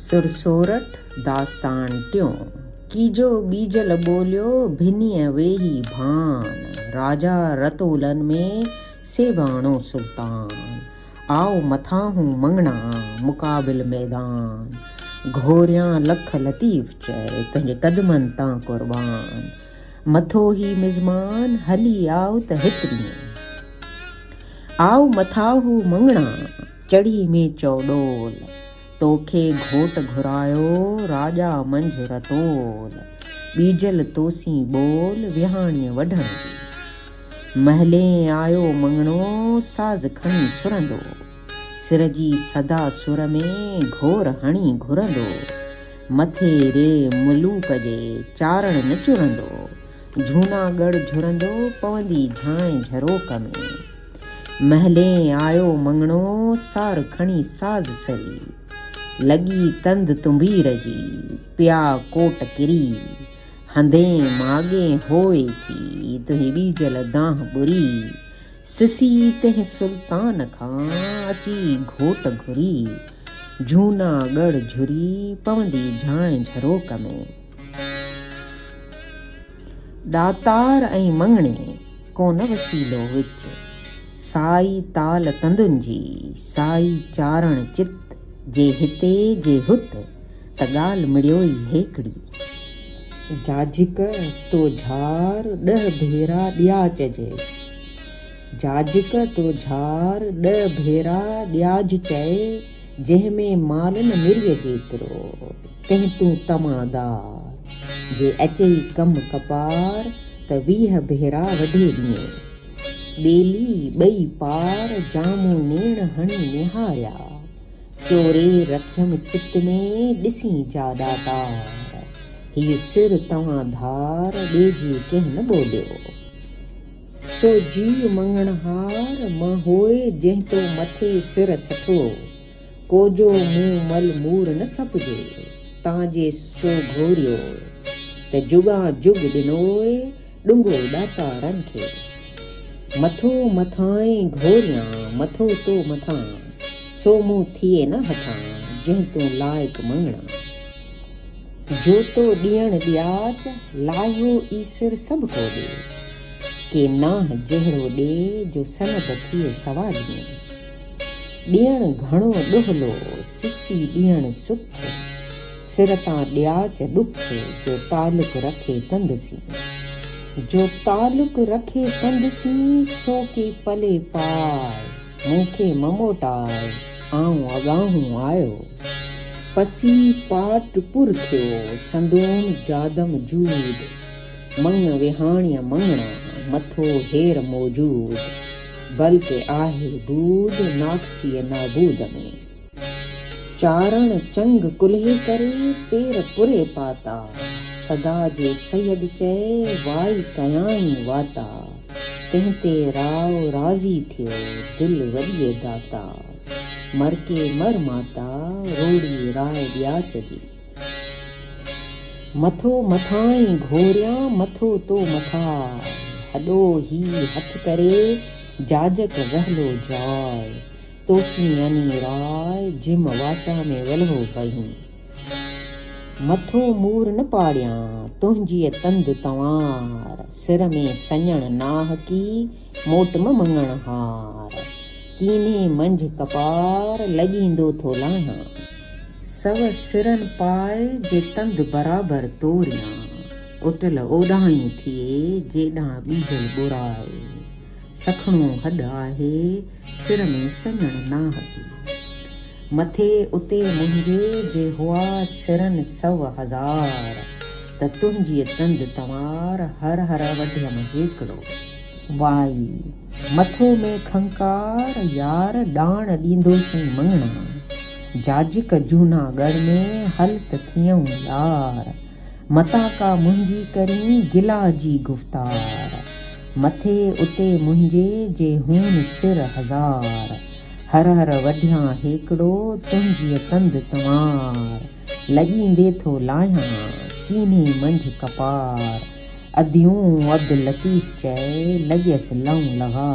सुरसोरठ दास्तान टियों कीजो बीजल बोलियो भिनीअ वेही भान राजा रतोलन में सेवाणो सुल्तान आओ मथा हूँ मंगना मुकाबिल मैदान घोरियां लख लतीफ़ चए तुंहिंजे कदमनि तां कुर्बान मथो ही मिज़मान हली आओ त हितरी आओ मथा हूँ मंगना चढ़ी में चौडोल तोखे घोट घुरायो राजा मंझ रतोल बीजल तोसी बोल विहाणीअ वढण महले आयो मंगणो साज़ खणी सुरंदो सिर जी सदा सुर में घोर हणी घुरंदो मथे रे मुलूक जे चारण न चुरंदो जूनागढ़ झुरंदो पवंदी झांइ झरोक में महले आयो मंगणो सार खणी साज़ सरी लगी तंद तुम्बीर जी पिया कोट किरी हंधे मागे होए थी तुही बीजल दाह बुरी सिसी तह सुल्तान खां अची घोट घुरी जूनागढ़ झुरी पवंदी झांइ झरोक में दातार ऐं मंगणे कोन वसीलो विच साई ताल तंदुनि जी साई चारण चित जे हिते जे हुत त ॻाल्हि मिड़ियो ई हेकड़ी जाजिक तो झार 10 भेरा ॾियाज चए जाजिक तो झार 10 भेरा ॾियाज चए जंहिंमें माल न मिरीअ जेतिरो तंहिं तूं तमादार जे अचे ई कम कपार त 20 भेरा वढे ॾिए ॿेली ॿई पार जामू नेण हणी निहारिया चोरे रखियम चित में ॾिसी जा दातार हीअ सिर तव्हां धार ॿिएजी कंहिं न ॿोलियो सो जीव मंगणहार मां होए जंहिं तो मथे सिर सठो कोजो मूं मल मूर न सपजे तव्हांजे सो घोरियो त जुगा जुग ॾिनोए ॾुंगो दातारनि खे मथो मथां घोरियां मथो तो मथां सो मूं थिए न हथां जंहिं तूं लाइक़ मंगणा जो तो ॾियण ॾियाच लाहियो ई सिर सभु को ॾे के नाह जहिड़ो ॾे जो सनत थिए सवा ॾियण घणो ॾुहलो सिसी ॾियण सुख सिर तां ॾियाच ॾुख जो तालुक रखे तंदसी जो तालुक रखे तंदसी सो के पले पाए मूंखे ममोटाए आऊं अॻाहूं आयो पसी पाट पुर थियो संदोन जादम जूद मंग विहाणीअ मंगणा मथो हेर मौजूद बल्कि आहे दूध नाक्सीअ नाबूद में चारण चंग कुल्हे करे पेर पुरे पाता सदा जे सैयद चए वाई कयाई वाता तंहिं ते राव राज़ी थियो दिल वॾीअ दाता मर के मर माता रोड़ी राय ॾियाच जी मथो मथां घोरियां मथो तो मथा हॾो ही हथ करे जाजक वहलो जाय तोसी अनी राय जिम वाचा में वलहो कयूं मथो मूर न पाड़ियां तुंहिंजी तंद तवार सिर में सञण नाह की मोटम मंगण हार कीने मंझ कपार लॻींदो थो लाहियां सव सिरन पाए जे तंद बराबर तोरियां उटल ओॾाहीं थिए जेॾां बीजल बुराए सखणो हॾ आहे सिर में सञण नाह की मथे उते मुंहिंजे जे हुआ सिरन 100,000 त तुंहिंजी तंद तवार हर हर वढियम हिकिड़ो वाई मथो में खंकार यार ॾाण ॾींदोसीं मंगणा जाजिक जूनागढ़ में हल त थियूं यार मता का मुंहिंजी करी गिला जी गुफ़्तार मथे उते मुंहिंजे जे हून सिर 1000 हर हर वढियां हिकिड़ो तुंहिंजी तंद तवार लॻींदे थो लाहियां कीने मंझ कपार अदियूं अद लतीफ़ चए लॻियसि लऊं लॻा